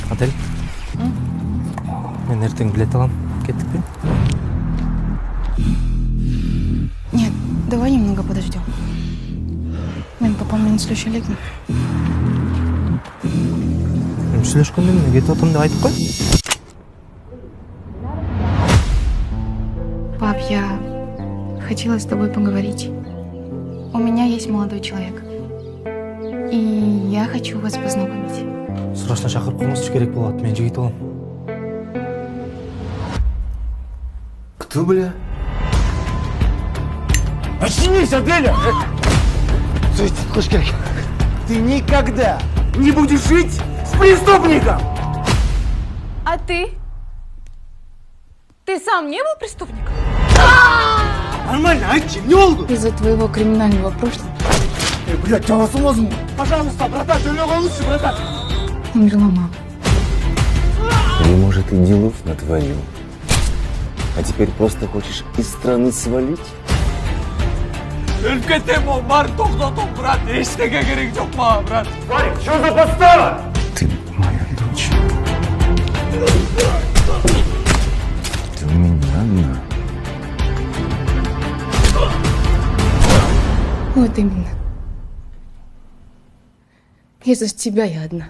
Адель, мен ертең билет алам. Кеттік пе? Нет, давай немного подождем. Мен папаммен сөйлешелегім. Мен сөйлешкенде мен кетіп атам деп айтып қой. Пап, я хотела с тобой поговорить. У меня есть молодой человек. И я хочу вас познакомить. Срочно шақырып қойыңызшы, керек болады. Мен жігіт аламын. Кто, бля? Очнись, Аделя! Ты никогда не будешь жить с преступником! А ты? Ты сам не был преступником? Нормально, Айчи, не oldu? Из-за твоего криминального прошлого Блядь, тебя вас мозгу. Пожалуйста, братан, ты много лучше, братан. умерла мама. Или, может, и делов натворил. А теперь просто хочешь из страны свалить? Ülketemo var topladım, брат. Eştege gerek yok mu, брат? Варик, что за подстава? Ты моя дочь. Ты у меня одна. Вот именно. Из-за тебя я одна.